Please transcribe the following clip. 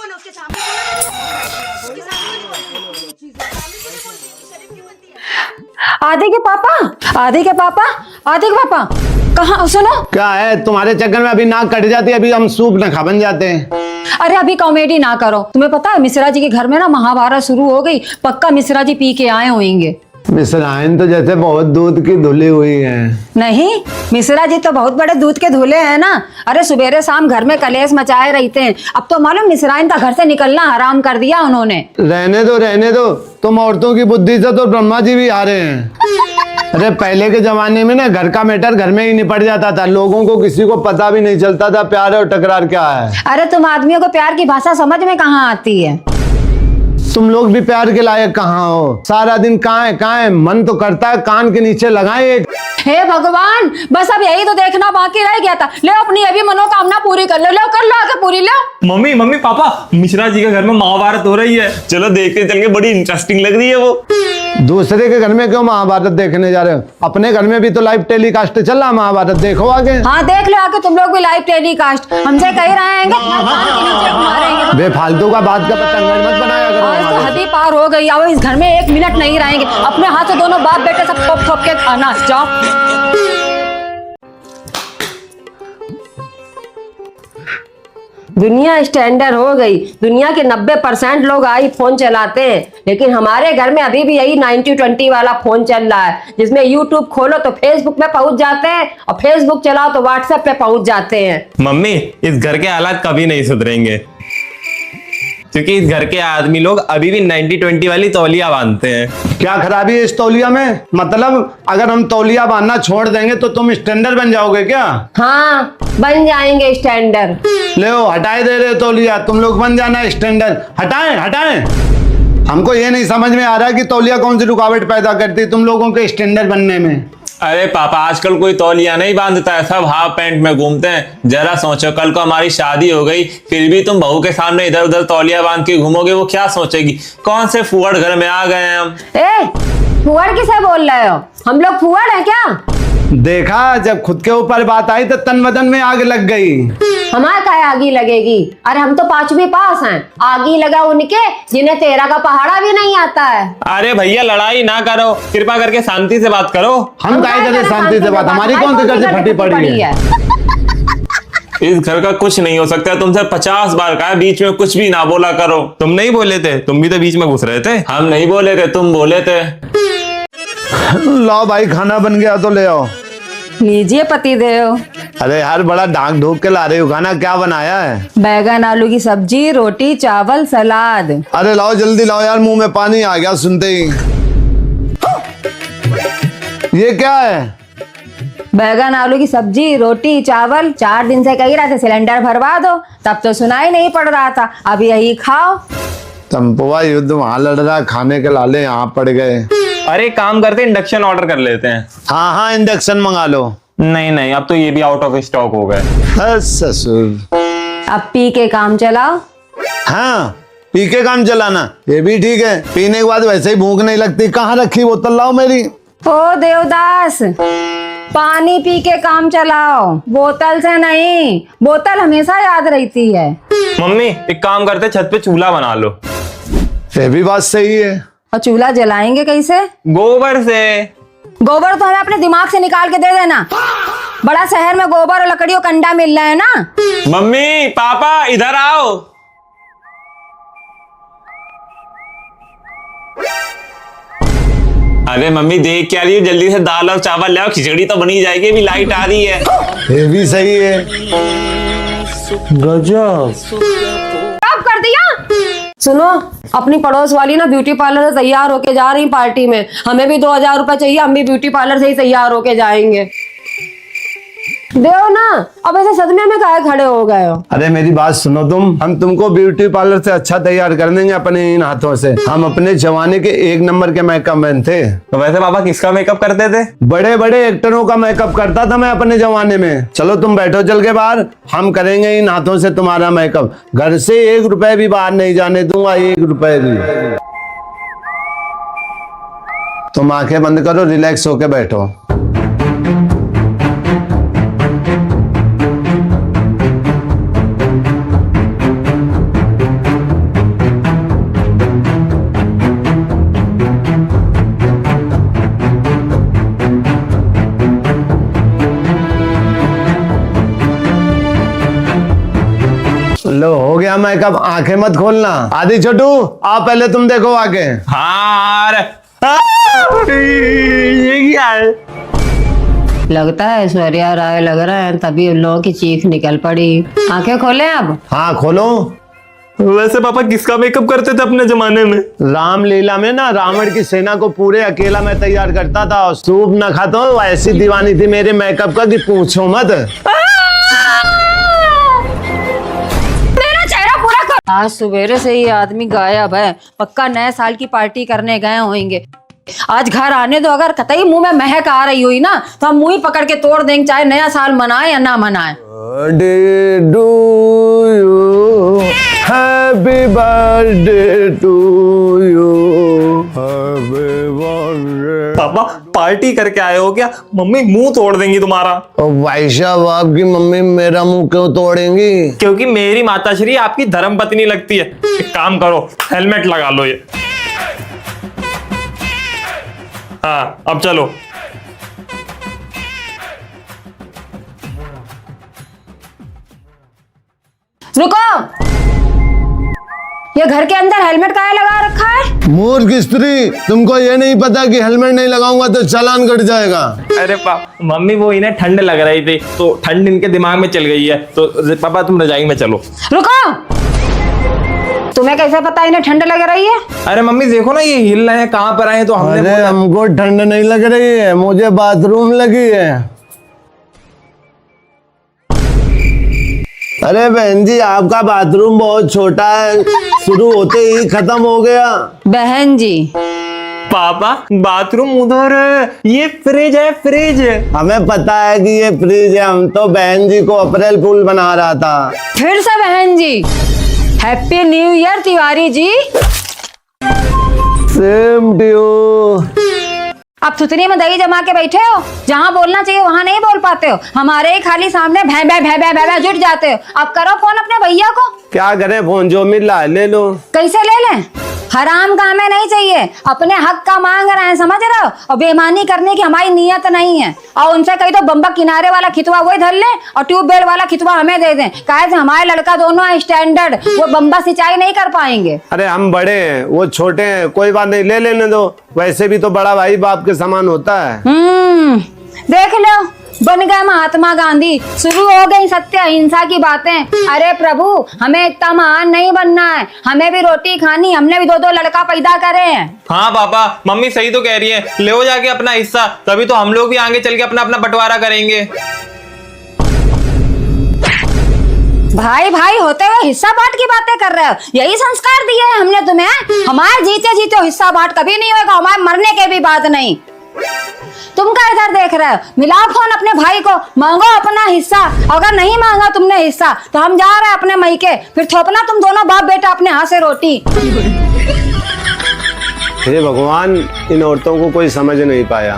बोलो उसके सामने बोलो, उसके सामने क्यों बोलती है? सामने क्यों नहीं बोलती? शरीफ क्यों बनती है? आदि के पापा, आदि के पापा, आदि के पापा, कहाँ? सुनो, क्या है तुम्हारे चक्कर में अभी नाक कट जाती है, अभी हम सूप न खा बन जाते हैं। अरे अभी कॉमेडी ना करो। तुम्हें पता है मिश्रा जी के घर में ना महाभारत शुरू हो गई। पक्का मिश्रा जी पी के आए होंगे। मिश्राइन तो जैसे बहुत दूध की धुली हुई है। नहीं, मिश्रा जी तो बहुत बड़े दूध के धुले हैं ना। अरे सुबेरे शाम घर में कलेश मचाए रहते हैं। अब तो मालूम मिश्राइन का घर से निकलना हराम कर दिया उन्होंने। रहने दो, तुम औरतों की बुद्धि से तो ब्रह्मा जी भी आ रहे हैं। अरे पहले के जमाने में ना घर का मैटर घर में ही निपट जाता था, लोगों को किसी को पता भी नहीं चलता था प्यार और टकरार क्या है। अरे तुम आदमियों को प्यार की भाषा समझ में कहाँ आती है? तुम लोग भी प्यार के लायक कहाँ हो? सारा दिन कहाँ है, मन तो करता है कान के नीचे लगाए एक। हे भगवान, बस अब यही तो देखना बाकी रह गया था। ले अपनी अभी मनोकामना पूरी कर लो, कर लो आगे पूरी लो। मम्मी पापा, मिश्रा जी के घर में महाभारत हो रही है, चलो देखते चल के, बड़ी इंटरेस्टिंग लग रही है वो। दूसरे के घर में क्यों महाभारत देखने जा रहे हो? अपने घर में भी तो लाइव टेलीकास्ट चल रहा, महाभारत देखो आगे। हाँ देख लो आगे, तुम लोग भी लाइव टेलीकास्ट। हमसे कह रहे हैं बेफालतू का बात का पतंगड़ मत बनाया करो। तो हदी पार हो गई। अब इस घर में एक मिनट नहीं रहेंगे। अपने हाथ से दोनों बाप बेटे सब थोप थोप के खाना। जाओ। दुनिया स्टैंडर्ड हो गई। दुनिया के 90% लोग आईफोन चलाते हैं, लेकिन हमारे घर में अभी भी यही 90-20 वाला फोन चल रहा है, जिसमें यूट्यूब खोलो तो फेसबुक पे पहुंच जाते हैं और फेसबुक चलाओ तो व्हाट्सएप पे पहुंच जाते हैं। मम्मी, इस घर के हालात कभी नहीं सुधरेंगे, क्योंकि इस घर के आदमी लोग अभी भी 90-20 वाली तौलिया बांधते हैं। क्या खराबी है इस तौलिया में? मतलब अगर हम तौलिया बांधना छोड़ देंगे तो तुम स्टैंडर्ड बन जाओगे क्या? हाँ बन जाएंगे स्टैंडर्ड। ले हटाए दे रहे तौलिया, तुम लोग बन जाना स्टैंडर्ड। हटाएं। हमको ये नहीं समझ में आ रहा कि तौलिया कौन सी रुकावट पैदा करती है तुम लोगों के स्टैंडर्ड बनने में। अरे पापा, आजकल कोई तौलिया नहीं बांधता है, सब हाफ पैंट में घूमते हैं। जरा सोचो, कल को हमारी शादी हो गई, फिर भी तुम बहू के सामने इधर उधर तौलिया बांध के घूमोगे, वो क्या सोचेगी? कौन से फुअड़ घर में आ गए हैं हम? फुअड़ किसे बोल रहे हो? हम लोग फुअड़ है क्या? देखा, जब खुद के ऊपर बात आई तो तन बदन में आग लग गई। हमारे क्या आगी लगेगी? अरे हम तो 5वीं पास हैं। आगी लगा उनके जिन्हें 13 का पहाड़ा भी नहीं आता है। अरे भैया, लड़ाई ना करो, कृपा करके शांति से बात करो। हम काय करे शांति से बात? हमारी कौन सी गर्ज फटी पड़ी है? इस घर का कुछ नहीं हो सकता। तुमसे 50 बार कहा बीच में कुछ भी ना बोला करो। तुम नहीं बोले थे, तुम भी तो बीच में घुस रहे थे। हम नहीं बोले थे, तुम बोले थे। लाओ भाई, खाना बन गया तो ले आओ। लीजिए पतिदेव। अरे यार, बड़ा ढाक ढूक के ला रहे हो। खाना क्या बनाया है? बैगन आलू की सब्जी, रोटी, चावल, सलाद। अरे लाओ जल्दी लाओ यार, मुंह में पानी आ गया सुनते ही। ये क्या है? बैगन आलू की सब्जी, रोटी, चावल। 4 दिन से कह रहे थे सिलेंडर भरवा दो, तब तो सुनाई नहीं पड़ रहा था। अब यही खाओ। चंपुआ युद्ध वहां लड़ रहा, खाने के लाले यहाँ पड़ गए। अरे काम करते, इंडक्शन ऑर्डर कर लेते हैं। हाँ, इंडक्शन मंगा लो। नहीं, अब तो ये भी आउट ऑफ स्टॉक हो गए। ससुर, अब पी के काम चलाओ। हाँ, पी के काम चलाना ये भी ठीक है। पीने के बाद वैसे ही भूख नहीं लगती। कहाँ रखी बोतल? लाओ मेरी। ओ देवदास, पानी पी के काम चलाओ, बोतल से नहीं। बोतल हमेशा याद रहती है। मम्मी, एक काम करते, छत पे चूल्हा बना लो। ये भी बात सही है। और चूल्हा जलाएंगे कैसे? गोबर से। गोबर तो हमें अपने दिमाग से निकाल के दे देना। बड़ा शहर में गोबर और लकड़ियों कंडा मिल रहा है ना। मम्मी पापा, इधर आओ। अरे मम्मी, देख क्या रही हो? जल्दी से दाल और चावल ले आओ, खिचड़ी तो बनी जाएगी, अभी लाइट आ रही है। ये भी सही है। गजब कर दिया। सुनो, अपनी पड़ोस वाली ना ब्यूटी पार्लर से तैयार होके जा रही पार्टी में। हमें भी 2000 रुपए चाहिए, हम भी ब्यूटी पार्लर से ही तैयार होके जाएंगे। देव ना, अब ऐसे सदमे में काहे खड़े हो गए हो? अरे मेरी बात सुनो तुम। हम तुमको ब्यूटी पार्लर से अच्छा तैयार कर देंगे अपने इन हाथों से। हम अपने जमाने के 1 नंबर के मेकअप मैन थे। तो वैसे पापा किसका मेकअप करते थे? बड़े बड़े एक्टरों का मेकअप करता था मैं अपने जमाने में। चलो तुम बैठो चल के बाहर, हम करेंगे इन हाथों से तुम्हारा मेकअप। घर से 1 रुपए भी बाहर नहीं जाने दूंगा, 1 रुपए भी। तुम आंखें बंद करो, रिलैक्स होके बैठो। मेकअप, आंखें मत खोलना। आदि छोटू आप पहले तुम देखो आके। हाँ ये क्या है? लगता है ऐश्वर्या राय लग रहा है, तभी उन लोगों की चीख निकल पड़ी। आंखें खोले अब। हाँ खोलो। वैसे पापा किसका मेकअप करते थे अपने जमाने में? रामलीला में ना रावण की सेना को पूरे अकेला मैं तैयार करता था और सूप न खाता हूँ। ऐसी दीवानी थी मेरे मेकअप का कि पूछो मत। मेरा चेहरा पूरा कर। आज सवेरे से ही आदमी गायब है, पक्का नए साल की पार्टी करने गए होंगे। आज घर आने दो, अगर कतई मुंह में महक आ रही हुई ना तो हम मुंह ही पकड़ के तोड़ देंगे, चाहे नया साल मनाए या ना मनाए। Birthday to you, happy birthday to you, happy birthday. पापा पार्टी करके आए हो क्या? मम्मी मुंह तोड़ देंगी तुम्हारा। भाई साहब आपकी मम्मी मेरा मुंह क्यों तोड़ेंगी? क्योंकि मेरी माताश्री आपकी धर्मपत्नी लगती है। एक काम करो, हेलमेट लगा लो ये। हाँ अब चलो। रुको, ये घर के अंदर हेलमेट काहे लगा रखा है? मूर्ख स्त्री, तुमको ये नहीं पता कि हेलमेट नहीं लगाऊंगा तो चालान कट जाएगा। अरे पापा मम्मी वो इन्हें ठंड लग रही थी तो ठंड इनके दिमाग में चल गई है, तो पापा तुम रजाई में चलो। रुको, तुम्हें कैसे पता इन्हें ठंड लग रही है? अरे मम्मी देखो ना ये हिल रहे हैं, कहाँ पर आए तो हमने अरे हमको ठंड नहीं लग रही है, मुझे बाथरूम लगी है। अरे बहन जी आपका बाथरूम बहुत छोटा है, शुरू होते ही खत्म हो गया। बहन जी पापा बाथरूम उधर है, ये फ्रिज है फ्रिज। हमें पता है कि ये फ्रिज है, हम तो बहन जी को अप्रैल फूल बना रहा था। फिर से बहन जी, happy new year Tiwari ji. Same to you. आप थुतनी में दही जमा के बैठे हो, जहाँ बोलना चाहिए वहाँ नहीं बोल पाते हो, हमारे ही खाली सामने भै भै भै भै भै भै जुट जाते हो। अब करो फोन अपने भैया को। क्या करें, फोन जो मिल रहा है ले लो। कैसे ले लें? हराम का हमें नहीं चाहिए, अपने हक का मांग रहे हैं, समझ रहे हो? और बेईमानी करने की हमारी नीयत नहीं है। और उनसे कही तो बम्बा किनारे वाला खितवा वही धर ले और ट्यूबवेल वाला खितवा हमें दे दें, काहे से हमारे लड़का दोनों है स्टैंडर्ड, वो बम्बा सिंचाई नहीं कर पाएंगे। अरे हम बड़े हैं वो छोटे हैं, कोई बात नहीं, ले लेने दो। वैसे भी तो बड़ा भाई बाप के समान होता है। देख लो, बन गए महात्मा गांधी, शुरू हो गई सत्य अहिंसा की बातें। अरे प्रभु, हमें इतना महान नहीं बनना है, हमें भी रोटी खानी, हमने भी दो दो लड़का पैदा करे हैं। हाँ पापा मम्मी सही तो कह रही है, ले हो जाके अपना हिस्सा, तभी तो हम लोग भी आगे चल के अपना अपना बंटवारा करेंगे। भाई भाई होते हुए हिस्सा बांट की बातें कर रहे हो? यही संस्कार दिए हैं हमने तुम्हें? हमारे जीते जीते हिस्सा बांट कभी नहीं होगा, हमारे मरने के भी बात नहीं। तुम क्या इधर देख रहे हो? मिलाओ फोन अपने भाई को, मांगो अपना हिस्सा। अगर नहीं मांगा तुमने हिस्सा तो हम जा रहे हैं अपने मैके, फिर थोपना तुम दोनों बाप बेटा अपने हाथ से रोटी। हे भगवान, इन औरतों को कोई समझ नहीं पाया।